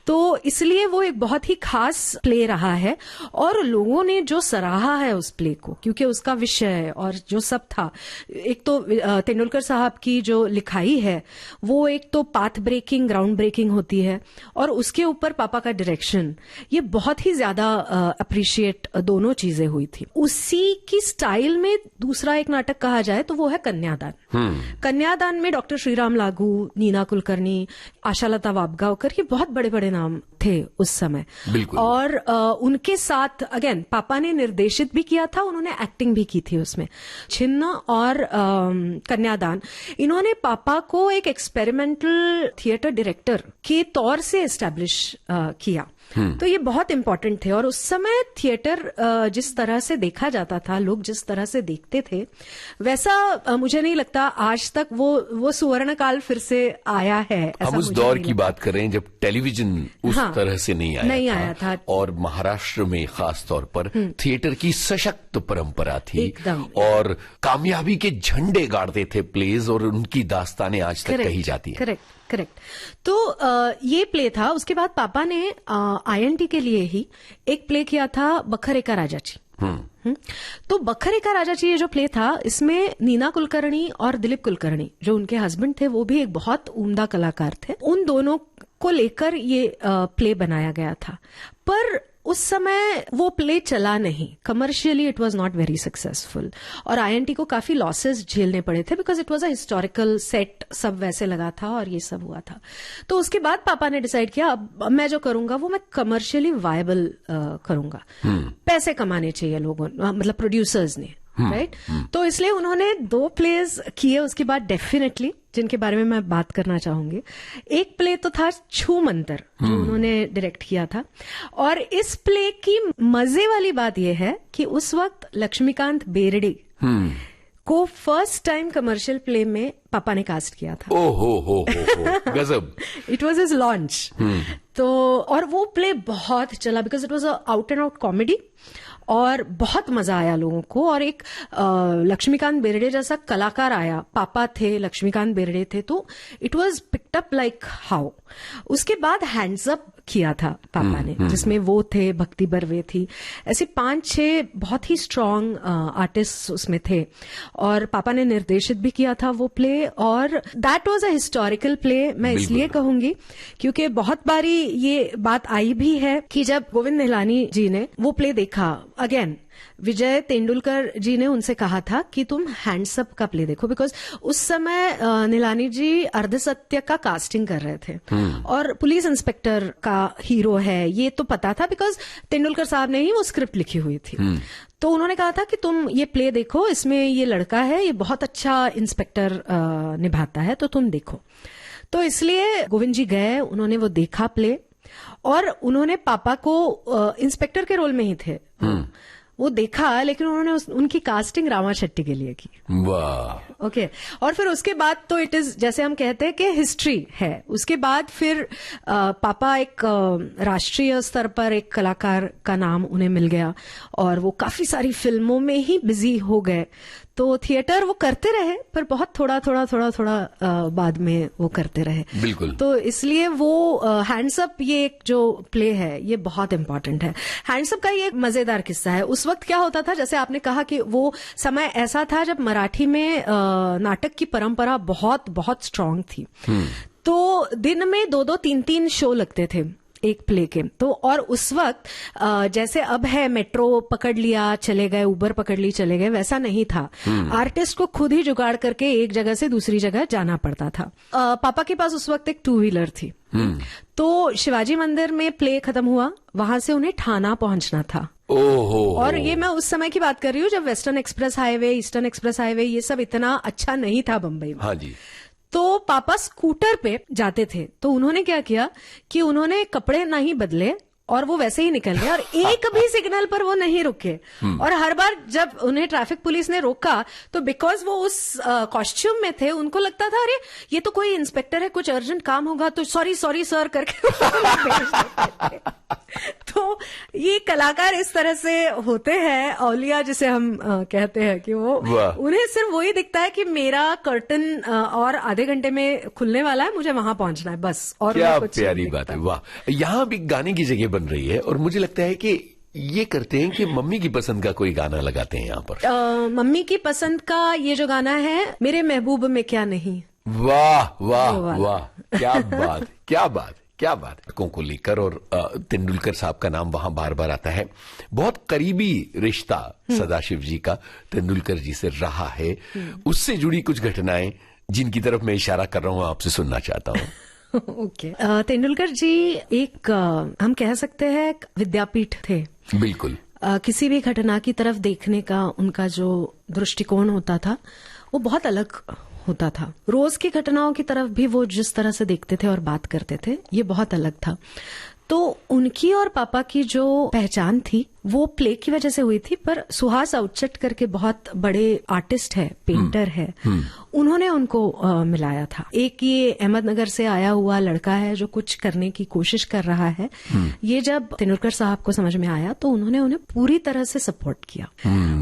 तो इसलिए वो एक बहुत ही खास प्ले रहा है, और लोगों ने जो सराहा है उस प्ले को, क्योंकि उसका विषय और जो सब था, एक तो तेंदुलकर साहब की जो लिखाई है वो एक तो पाथ ब्रेकिंग, ग्राउंड ब्रेकिंग होती है, और उसके ऊपर पापा का डायरेक्शन, ये बहुत ही ज्यादा अप्रिशिएट दोनों चीजें हुई थी। उसी की स्टाइल में दूसरा एक नाटक कहा जाए तो वो है कन्यादान। कन्यादान में डॉक्टर श्रीराम लागू, नीना कुलकर्णी, आशालता वाबगांवकर, ये बहुत बड़े बड़े नाम थे उस समय। और उनके साथ अगेन पापा ने निर्देशित भी किया था, उन्होंने एक्टिंग भी की थी उसमें। छिन्न और कन्यादान, इन्होंने पापा को एक एक्सपेरिमेंटल थिएटर डायरेक्टर के तौर से एस्टैब्लिश किया। तो ये बहुत इम्पोर्टेंट थे। और उस समय थिएटर जिस तरह से देखा जाता था, लोग जिस तरह से देखते थे, वैसा मुझे नहीं लगता आज तक वो स्वर्ण काल फिर से आया है। हम उस दौर की बात कर रहे हैं जब टेलीविजन उस तरह से नहीं आया था। और महाराष्ट्र में खास तौर पर थिएटर की सशक्त परंपरा थी एकदम। और कामयाबी के झंडे गाड़ते थे प्लेज, और उनकी दास्तानें आज तक कही जाती है। करेक्ट। तो ये प्ले था। उसके बाद पापा ने INT के लिए ही एक प्ले किया था, बखरे का राजा जी। तो बखरे का राजा जी ये जो प्ले था, इसमें नीना कुलकर्णी और दिलीप कुलकर्णी जो उनके हस्बैंड थे, वो भी एक बहुत उम्दा कलाकार थे। उन दोनों को लेकर ये प्ले बनाया गया था। पर उस समय वो प्ले चला नहीं, commercially it was not very successful, और INT को काफी लॉसेस झेलने पड़े थे, because it was a historical set, सब वैसे लगा था और ये सब हुआ था। तो उसके बाद पापा ने डिसाइड किया अब मैं जो करूंगा वो मैं कमर्शियली वायबल करूंगा। पैसे कमाने चाहिए लोगों, मतलब प्रोड्यूसर्स ने, राइट। तो इसलिए उन्होंने 2 प्लेज किए उसके बाद डेफिनेटली, जिनके बारे में मैं बात करना चाहूंगी। एक प्ले तो था छू मंतर, जो उन्होंने डायरेक्ट किया था। और इस प्ले की मजे वाली बात यह है कि उस वक्त लक्ष्मीकांत बेर्डे को फर्स्ट टाइम कमर्शियल प्ले में पापा ने कास्ट किया था। हो गजब। It was his launch. तो और वो प्ले बहुत चला, because it was a out and out comedy, और बहुत मजा आया लोगों को। और एक लक्ष्मीकांत बेर्डे जैसा कलाकार आया, पापा थे, लक्ष्मीकांत बेर्डे थे, तो it was picked up like how. उसके बाद हैंड्स अप किया था पापा ने, जिसमें वो थे, भक्ति बर्वे थी, ऐसे 5-6 बहुत ही स्ट्रांग आर्टिस्ट उसमें थे। और पापा ने निर्देशित भी किया था वो प्ले, और that was a historical play. मैं इसलिए कहूंगी क्योंकि बहुत बारी ये बात आई भी है कि जब गोविंद निहलानी जी ने वो प्ले देखा, अगेन विजय तेंदुलकर जी ने उनसे कहा था कि तुम हैंड्सअप का प्ले देखो, बिकॉज उस समय निहलानी जी अर्धसत्य का कास्टिंग कर रहे थे, और पुलिस इंस्पेक्टर का हीरो है ये तो पता था, बिकॉज तेंदुलकर साहब ने ही वो स्क्रिप्ट लिखी हुई थी। तो उन्होंने कहा था कि तुम ये प्ले देखो, इसमें ये लड़का है, ये बहुत अच्छा इंस्पेक्टर निभाता है, तो तुम देखो। तो इसलिए गोविंद जी गए, उन्होंने वो देखा प्ले, और उन्होंने पापा को इंस्पेक्टर के रोल में ही थे, वो देखा, लेकिन उन्होंने उनकी कास्टिंग रामा शेट्टी के लिए की। वाह। ओके। और फिर उसके बाद तो इट इज, जैसे हम कहते हैं कि हिस्ट्री है। उसके बाद फिर पापा एक राष्ट्रीय स्तर पर एक कलाकार का नाम उन्हें मिल गया, और वो काफी सारी फिल्मों में ही बिजी हो गए। तो थिएटर वो करते रहे, पर बहुत थोड़ा बाद में वो करते रहे। बिल्कुल। तो इसलिए वो हैंड्सअप, ये एक जो प्ले है, ये बहुत इंपॉर्टेंट है। हैंड्सअप का ये एक मजेदार किस्सा है। उस वक्त क्या होता था, जैसे आपने कहा कि वो समय ऐसा था जब मराठी में नाटक की परंपरा बहुत बहुत स्ट्रांग थी। तो दिन में 2-2, 3-3 शो लगते थे एक प्ले के। तो और उस वक्त जैसे अब है मेट्रो पकड़ लिया चले गए, उबर पकड़ ली चले गए, वैसा नहीं था। आर्टिस्ट को खुद ही जुगाड़ करके एक जगह से दूसरी जगह जाना पड़ता था। पापा के पास उस वक्त एक 2 व्हीलर थी। तो शिवाजी मंदिर में प्ले खत्म हुआ, वहां से उन्हें ठाना पहुंचना था। और ये मैं उस समय की बात कर रही हूँ जब western express highway, eastern express highway, ये सब इतना अच्छा नहीं था बम्बई में। हाँ जी। तो पापा स्कूटर पे जाते थे, तो उन्होंने क्या किया कि उन्होंने कपड़े नहीं बदले और वो वैसे ही निकल गए, और एक भी सिग्नल पर वो नहीं रुके। और हर बार जब उन्हें ट्रैफिक पुलिस ने रोका, तो बिकॉज वो उस कॉस्ट्यूम में थे, उनको लगता था अरे ये तो कोई इंस्पेक्टर है, कुछ अर्जेंट काम होगा, तो सॉरी सर करके भेज देते थे। तो ये कलाकार इस तरह से होते हैं, औलिया जिसे हम कहते हैं, कि वो उन्हें सिर्फ वही दिखता है कि मेरा कर्टन और आधे घंटे में खुलने वाला है, मुझे वहां पहुंचना है, बस। और क्या प्यारी बात है। वाह। यहाँ भी गाने की जगह बन रही है, और मुझे लगता है कि ये करते हैं कि मम्मी की पसंद का कोई गाना लगाते हैं यहाँ पर। मम्मी की पसंद का ये जो गाना है, मेरे महबूब में क्या नहीं। वाह वाह वाह, क्या बात, क्या बात, क्या बात। को लेकर, और तेंदुलकर साहब का नाम वहां बार बार आता है। बहुत करीबी रिश्ता सदाशिव जी का तेंदुलकर जी से रहा है। उससे जुड़ी कुछ घटनाएं जिनकी तरफ मैं इशारा कर रहा हूं, आपसे सुनना चाहता हूं। ओके। तेंदुलकर जी एक हम कह सकते हैं विद्यापीठ थे। बिल्कुल। किसी भी घटना की तरफ देखने का उनका जो दृष्टिकोण होता था, वो बहुत अलग होता था। रोज की घटनाओं की तरफ भी वो जिस तरह से देखते थे और बात करते थे, ये बहुत अलग था। तो उनकी और पापा की जो पहचान थी वो प्ले की वजह से हुई थी, पर सुहास आउटचट करके बहुत बड़े आर्टिस्ट है, पेंटर है, उन्होंने उनको मिलाया था। एक ये अहमदनगर से आया हुआ लड़का है जो कुछ करने की कोशिश कर रहा है। ये जब तेंदुलकर साहब को समझ में आया तो उन्होंने उन्हें पूरी तरह से सपोर्ट किया।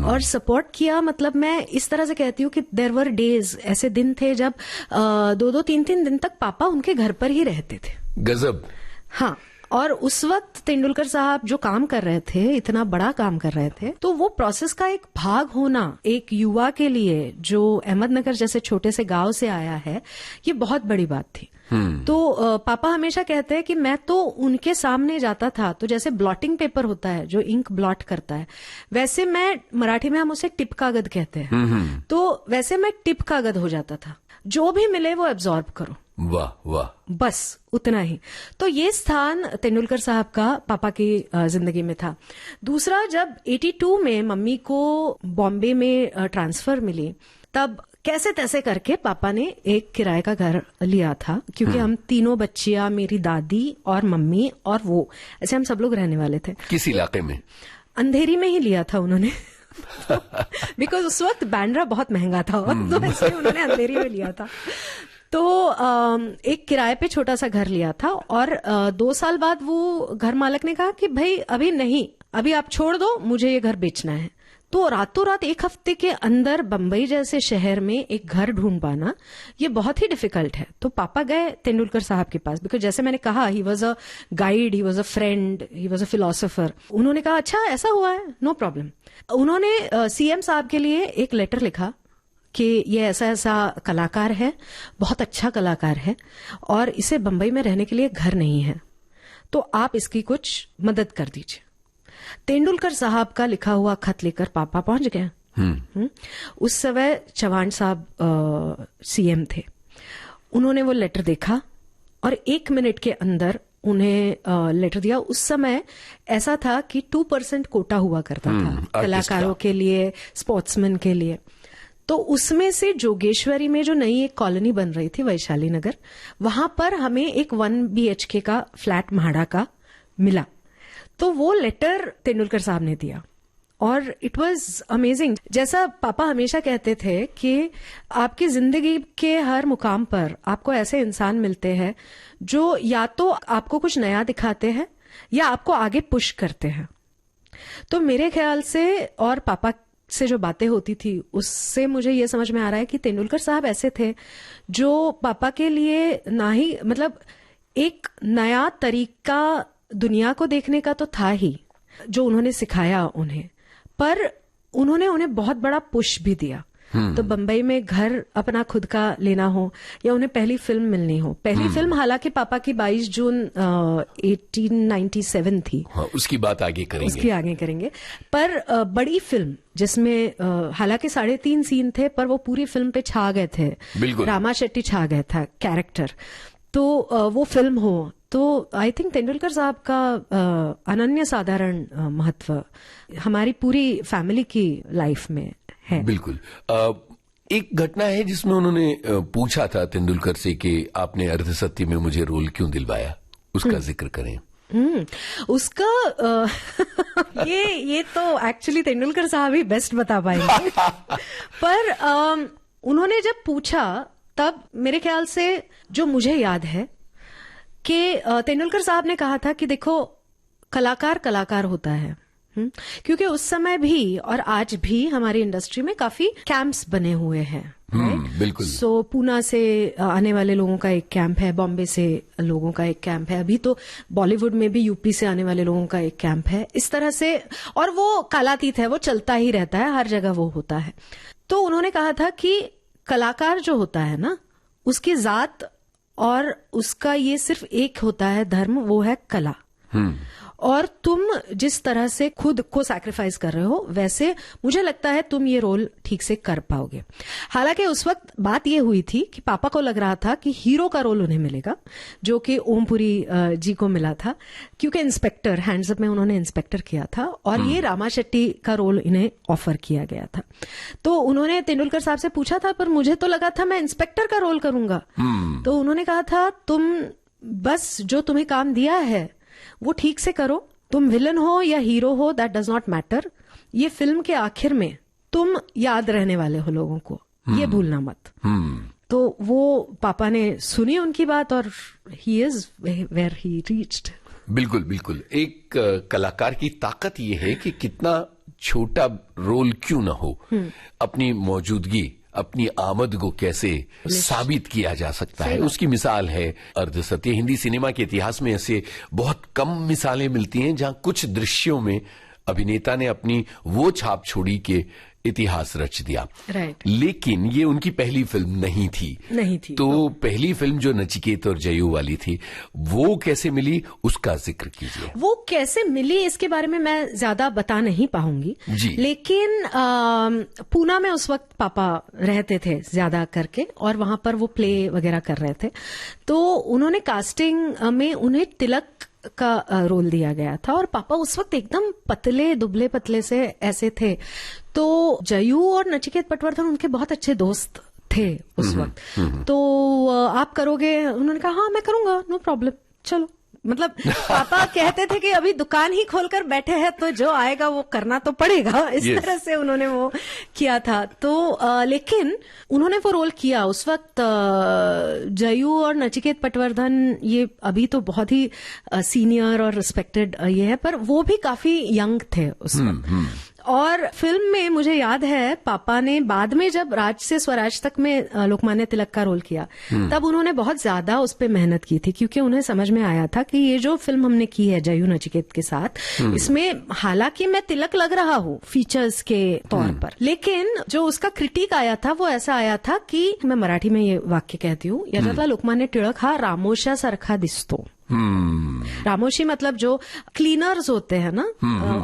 और सपोर्ट किया मतलब मैं इस तरह से कहती हूँ कि देयर वर डेज, ऐसे दिन थे जब 2-2, 3-3 दिन तक पापा उनके घर पर ही रहते थे। गजब। हाँ, और उस वक्त तेंदुलकर साहब जो काम कर रहे थे, इतना बड़ा काम कर रहे थे, तो वो प्रोसेस का एक भाग होना एक युवा के लिए जो अहमदनगर जैसे छोटे से गांव से आया है, ये बहुत बड़ी बात थी। तो पापा हमेशा कहते हैं कि मैं तो उनके सामने जाता था, तो जैसे ब्लॉटिंग पेपर होता है जो इंक ब्लॉट करता है, वैसे मैं, मराठी में हम उसे टिप कागज कहते हैं, तो वैसे मैं टिप कागज हो जाता था, जो भी मिले वो एब्जॉर्ब करो। वाह वाह, बस उतना ही। तो ये स्थान तेंदुलकर साहब का पापा की जिंदगी में था। दूसरा, जब 82 में मम्मी को बॉम्बे में ट्रांसफर मिली, तब कैसे तैसे करके पापा ने एक किराए का घर लिया था, क्योंकि हम तीनों बच्चियां, मेरी दादी और मम्मी और वो, ऐसे हम सब लोग रहने वाले थे। किस इलाके में? अंधेरी में ही लिया था उन्होंने बिकॉज उस वक्त बैंड्रा बहुत महंगा था, तो इसलिए उन्होंने अंधेरी में लिया था। तो एक किराए पे छोटा सा घर लिया था, और 2 साल बाद वो घर मालक ने कहा कि भाई अभी नहीं, अभी आप छोड़ दो, मुझे ये घर बेचना है। तो रातों रात 1 हफ्ते के अंदर बंबई जैसे शहर में एक घर ढूंढ पाना ये बहुत ही डिफिकल्ट है। तो पापा गए तेंदुलकर साहब के पास, बिकॉज जैसे मैंने कहा, ही was a guide, he was a friend, he was a philosopher. उन्होंने कहा अच्छा ऐसा हुआ है, नो प्रॉब्लम। उन्होंने सीएम साहब के लिए एक लेटर लिखा कि ये ऐसा ऐसा कलाकार है, बहुत अच्छा कलाकार है, और इसे बंबई में रहने के लिए घर नहीं है, तो आप इसकी कुछ मदद कर दीजिए। तेंदुलकर साहब का लिखा हुआ खत लेकर पापा पहुंच गए। उस समय चौहान साहब सीएम थे। उन्होंने वो लेटर देखा और 1 मिनट के अंदर उन्हें लेटर दिया। उस समय ऐसा था कि 2% कोटा हुआ करता था कलाकारों के लिए, स्पोर्ट्समैन के लिए। तो उसमें से जोगेश्वरी में जो नई एक कॉलोनी बन रही थी, वैशाली नगर, वहां पर हमें एक 1 BHK का फ्लैट म्हाड़ा का मिला। तो वो लेटर तेंदुलकर साहब ने दिया, और इट वाज अमेजिंग। जैसा पापा हमेशा कहते थे कि आपकी जिंदगी के हर मुकाम पर आपको ऐसे इंसान मिलते हैं जो या तो आपको कुछ नया दिखाते हैं या आपको आगे पुश करते हैं। तो मेरे ख्याल से, और पापा से जो बातें होती थी उससे मुझे ये समझ में आ रहा है कि तेंदुलकर साहब ऐसे थे जो पापा के लिए ना ही, मतलब एक नया तरीका दुनिया को देखने का तो था ही जो उन्होंने सिखाया उन्हें, पर उन्होंने उन्हें बहुत बड़ा पुश भी दिया। तो बंबई में घर अपना खुद का लेना हो, या उन्हें पहली फिल्म मिलनी हो, पहली फिल्म हालांकि पापा की 22 जून 1897 थी। हाँ, उसकी बात आगे करेंगे। पर बड़ी फिल्म जिसमें हालांकि 3.5 सीन थे, पर वो पूरी फिल्म पे छा गए थे। रामा शेट्टी छा गया था कैरेक्टर। तो वो फिल्म हो, तो आई थिंक तेंदुलकर साहब का अनन्य साधारण महत्व हमारी पूरी फैमिली की लाइफ में है। बिल्कुल। एक घटना है जिसमें उन्होंने पूछा था तेंदुलकर से कि आपने अर्धसत्य में मुझे रोल क्यों दिलवाया, उसका जिक्र करें। उसका ये तो एक्चुअली तेंदुलकर साहब ही बेस्ट बता पाएंगे। पर उन्होंने जब पूछा, तब मेरे ख्याल से जो मुझे याद है कि तेंदुलकर साहब ने कहा था कि देखो, कलाकार होता है। क्योंकि उस समय भी और आज भी हमारी इंडस्ट्री में काफी कैंप्स बने हुए हैं। बिल्कुल। सो पूना से आने वाले लोगों का एक कैंप है, बॉम्बे से लोगों का एक कैंप है, अभी तो बॉलीवुड में भी यूपी से आने वाले लोगों का एक कैंप है, इस तरह से। और वो कालातीत है, वो चलता ही रहता है, हर जगह वो होता है। तो उन्होंने कहा था कि कलाकार जो होता है ना, उसकी जात और उसका ये सिर्फ एक होता है धर्म, वो है कला। और तुम जिस तरह से खुद को सैक्रिफाइस कर रहे हो, वैसे मुझे लगता है तुम ये रोल ठीक से कर पाओगे। हालांकि उस वक्त बात ये हुई थी कि पापा को लग रहा था कि हीरो का रोल उन्हें मिलेगा, जो कि ओमपुरी जी को मिला था, क्योंकि इंस्पेक्टर, हैंड्स अप में उन्होंने इंस्पेक्टर किया था, और ये रामा शेट्टी का रोल इन्हें ऑफर किया गया था। तो उन्होंने तेंदुलकर साहब से पूछा था, पर मुझे तो लगा था मैं इंस्पेक्टर का रोल करूंगा। तो उन्होंने कहा था, तुम बस जो तुम्हें काम दिया है वो ठीक से करो, तुम विलन हो या हीरो हो, दैट डज नॉट मैटर, ये फिल्म के आखिर में तुम याद रहने वाले हो लोगों को, ये भूलना मत। तो वो पापा ने सुनी उनकी बात और he is where he reached. बिल्कुल बिल्कुल। एक कलाकार की ताकत ये है कि कितना छोटा रोल क्यों ना हो, अपनी मौजूदगी, अपनी आमद को कैसे साबित किया जा सकता है, उसकी मिसाल है अर्धसत्य। हिंदी सिनेमा के इतिहास में ऐसे बहुत कम मिसालें मिलती हैं जहां कुछ दृश्यों में अभिनेता ने अपनी वो छाप छोड़ी कि इतिहास रच दिया। राइट। लेकिन ये उनकी पहली फिल्म नहीं थी। तो पहली फिल्म जो नचिकेत और जयू वाली थी, वो कैसे मिली, उसका जिक्र कीजिए। वो कैसे मिली इसके बारे में मैं ज्यादा बता नहीं पाऊंगी जी। लेकिन पूना में उस वक्त पापा रहते थे ज्यादा करके, और वहां पर वो प्ले वगैरह कर रहे थे। तो उन्होंने कास्टिंग में उन्हें तिलक का रोल दिया गया था, और पापा उस वक्त एकदम पतले दुबले पतले से ऐसे थे। तो जयू और नचिकेत पटवर्धन उनके बहुत अच्छे दोस्त थे उस वक्त। तो आप करोगे, उन्होंने कहा हाँ मैं करूंगा, नो प्रॉब्लम, चलो। मतलब पापा कहते थे कि अभी दुकान ही खोलकर बैठे हैं तो जो आएगा वो करना तो पड़ेगा, इस तरह से उन्होंने वो किया था। तो लेकिन उन्होंने वो रोल किया उस वक्त। जयू और नचिकेत पटवर्धन ये अभी तो बहुत ही सीनियर और रिस्पेक्टेड ये है, पर वो भी काफी यंग थे उस वक्त। और फिल्म में मुझे याद है पापा ने बाद में जब राज से स्वराज तक में लोकमान्य तिलक का रोल किया, तब उन्होंने बहुत ज्यादा उस पर मेहनत की थी, क्योंकि उन्हें समझ में आया था कि ये जो फिल्म हमने की है जयू नचिकेत के साथ, इसमें हालांकि मैं तिलक लग रहा हूँ फीचर्स के तौर पर, लेकिन जो उसका क्रिटिक आया था वो ऐसा आया था कि, मैं मराठी में ये वाक्य कहती हूँ, याच्यातला लोकमान्य टिळक हा रामोशा सारखा दिसतो। रामोशी मतलब जो क्लीनर्स होते हैं ना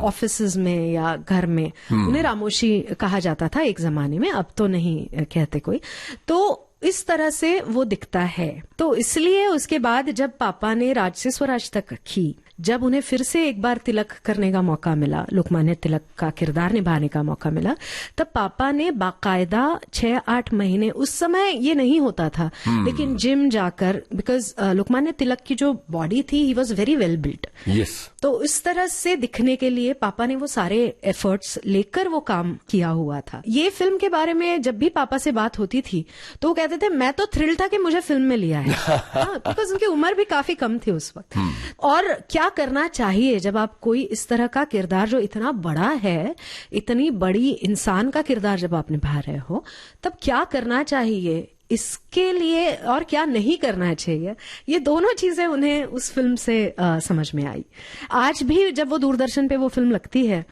ऑफिसेज में या घर में, उन्हें रामोशी कहा जाता था एक जमाने में, अब तो नहीं कहते कोई। तो इस तरह से वो दिखता है। तो इसलिए उसके बाद जब पापा ने राज से स्वराज तक की, जब उन्हें फिर से एक बार तिलक करने का मौका मिला, लोकमान्य तिलक का किरदार निभाने का मौका मिला, तब पापा ने बाकायदा 6-8 महीने, उस समय ये नहीं होता था, लेकिन जिम जाकर, बिकॉज लोकमान्य तिलक की जो बॉडी थी, he was very well built. Yes. तो इस तरह से दिखने के लिए पापा ने वो सारे एफर्ट्स लेकर वो काम किया हुआ था। ये फिल्म के बारे में जब भी पापा से बात होती थी तो वो कहते थे मैं तो थ्रिल था कि मुझे फिल्म में लिया है, बिकॉज उनकी उम्र भी काफी कम थी उस वक्त। और क्या करना चाहिए जब आप कोई इस तरह का किरदार जो इतना बड़ा है, इतनी बड़ी इंसान का किरदार जब आप निभा रहे हो, तब क्या करना चाहिए इसके लिए और क्या नहीं करना चाहिए, ये दोनों चीजें उन्हें उस फिल्म से समझ में आई। आज भी जब वो दूरदर्शन पे वो फिल्म लगती है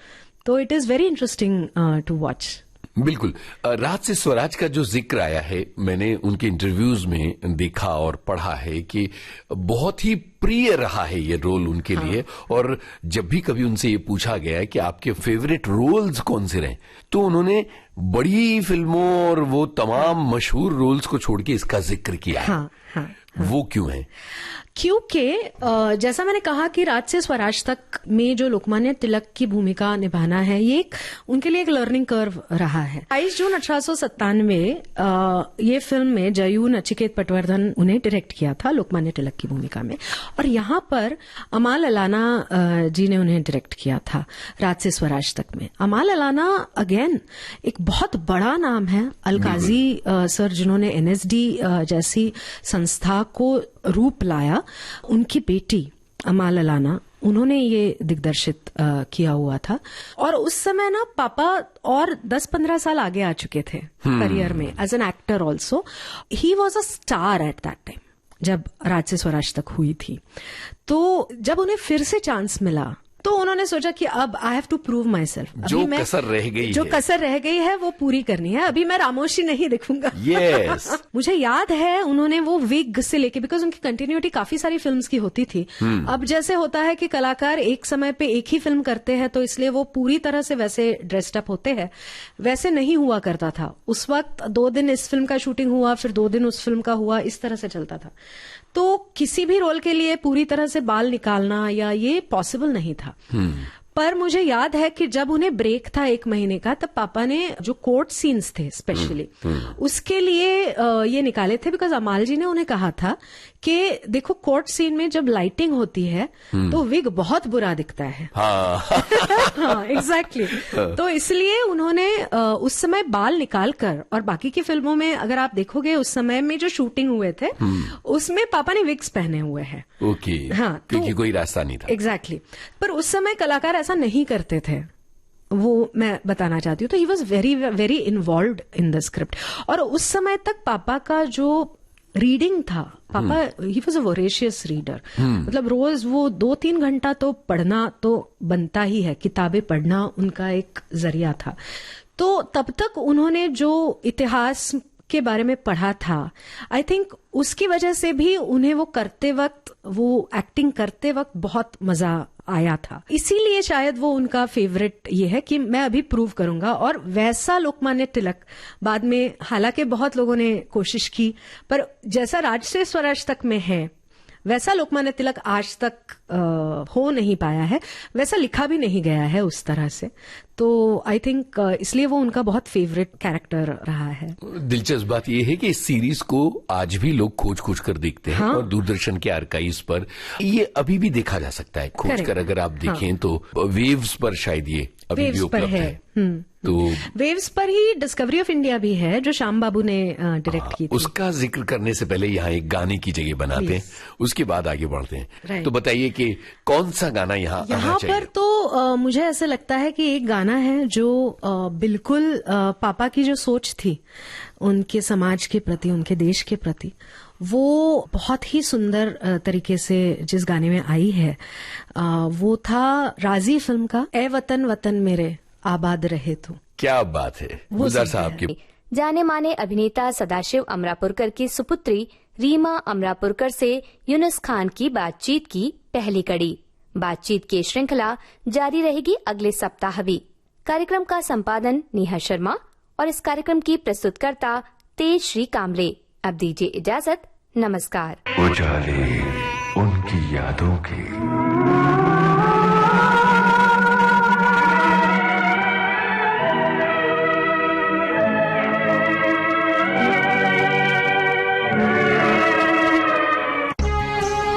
तो it is very interesting to watch. बिल्कुल। राज से स्वराज का जो जिक्र आया है, मैंने उनके इंटरव्यूज में देखा और पढ़ा है कि बहुत ही प्रिय रहा है ये रोल उनके लिए। और जब भी कभी उनसे ये पूछा गया कि आपके फेवरेट रोल्स कौन से रहे, तो उन्होंने बड़ी फिल्मों और वो तमाम मशहूर रोल्स को छोड़ के इसका जिक्र किया है। वो क्यों है? क्योंकि जैसा मैंने कहा कि राज से स्वराज तक में जो लोकमान्य तिलक की भूमिका निभाना है, ये उनके लिए एक लर्निंग कर्व रहा है। 22 जून 1897 ये फिल्म में जयू नचिकेत पटवर्धन उन्हें डायरेक्ट किया था लोकमान्य तिलक की भूमिका में, और यहाँ पर अमाल अलाना जी ने उन्हें डायरेक्ट किया था राज से स्वराज तक में। अमाल अलाना अगेन एक बहुत बड़ा नाम है। अलकाजी सर जिन्होंने NSD जैसी संस्था को रूप लाया, उनकी बेटी अमाल अलाना, उन्होंने ये दिग्दर्शित किया हुआ था। और उस समय ना पापा और 10-15 साल आगे आ चुके थे करियर में as an actor also. He was a star at that time जब राज से स्वराज तक हुई थी। तो जब उन्हें फिर से चांस मिला तो उन्होंने सोचा कि अब I have to prove myself. जो कसर रह गई है वो पूरी करनी है। अभी मैं रामोशी नहीं दिखूंगा। yes. मुझे याद है उन्होंने वो विग से लेके, बिकॉज उनकी कंटिन्यूटी काफी सारी फिल्म्स की होती थी। अब जैसे होता है कि कलाकार एक समय पे एक ही फिल्म करते हैं तो इसलिए वो पूरी तरह से वैसे ड्रेस्ड अप होते हैं, वैसे नहीं हुआ करता था। उस वक्त 2 दिन इस फिल्म का शूटिंग हुआ, फिर 2 दिन उस फिल्म का हुआ, इस तरह से चलता था। तो किसी भी रोल के लिए पूरी तरह से बाल निकालना या ये पॉसिबल नहीं था। पर मुझे याद है कि जब उन्हें ब्रेक था 1 महीने का, तब पापा ने जो कोर्ट सीन्स थे स्पेशली उसके लिए ये निकाले थे, बिकॉज अमाल जी ने उन्हें कहा था कि देखो कोर्ट सीन में जब लाइटिंग होती है तो विग बहुत बुरा दिखता है। हाँ एग्जैक्टली। तो इसलिए उन्होंने उस समय बाल निकाल कर, और बाकी की फिल्मों में अगर आप देखोगे उस समय में जो शूटिंग हुए थे उसमें पापा ने विग्स पहने हुए हैं। ओके। हाँ, क्योंकि कोई रास्ता नहीं था। एग्जैक्टली। पर उस समय कलाकार ऐसा नहीं करते थे, वो मैं बताना चाहती हूँ। तो he was very very involved in the script. और उस समय तक पापा का जो रीडिंग था, पापा ही वॉज अ वोरेशियस रीडर। मतलब रोज वो 2-3 घंटा तो पढ़ना तो बनता ही है, किताबें पढ़ना उनका एक जरिया था। तो तब तक उन्होंने जो इतिहास के बारे में पढ़ा था, आई थिंक उसकी वजह से भी उन्हें वो करते वक्त, वो एक्टिंग करते वक्त बहुत मजा आया था। इसीलिए शायद वो उनका फेवरेट ये है कि मैं अभी प्रूव करूंगा। और वैसा लोकमान्य तिलक बाद में, हालांकि बहुत लोगों ने कोशिश की, पर जैसा राज से स्वराज तक में है वैसा लोकमान्य तिलक आज तक हो नहीं पाया है, वैसा लिखा भी नहीं गया है उस तरह से। तो आई थिंक इसलिए वो उनका बहुत फेवरेट कैरेक्टर रहा है। दिलचस्प बात यह है कि इस सीरीज को आज भी लोग खोज खोज कर देखते हैं। हाँ? और दूरदर्शन के आर्काइव्स पर ये अभी भी देखा जा सकता है खोज कर। अगर आप देखें हाँ। तो वेव्स पर शायद ये अभी भी उपलब्ध है। तो वेव्स पर ही डिस्कवरी ऑफ इंडिया भी है, जो श्याम बाबू ने डायरेक्ट की थी। उसका जिक्र करने से पहले यहाँ एक गाने की जगह बनाते हैं, उसके बाद आगे बढ़ते हैं। तो बताइए कि कौन सा गाना यहाँ पर तो मुझे ऐसा लगता है कि एक गाना है जो बिल्कुल पापा की जो सोच थी उनके समाज के प्रति, उनके देश के प्रति, वो बहुत ही सुंदर तरीके से जिस गाने में आई है, वो था राजी फिल्म का ए वतन वतन मेरे आबाद रहे तू। क्या बात है गुलजार साहब की। जाने माने अभिनेता सदाशिव अमरापुरकर की सुपुत्री रीमा अमरापुरकर से यूनुस खान की बातचीत की पहली कड़ी। बातचीत की श्रृंखला जारी रहेगी अगले सप्ताह भी। कार्यक्रम का संपादन नेहा शर्मा और इस कार्यक्रम की प्रस्तुतकर्ता तेज श्री कामले। अब दीजिए इजाजत, नमस्कार। उजाले उनकी यादों के।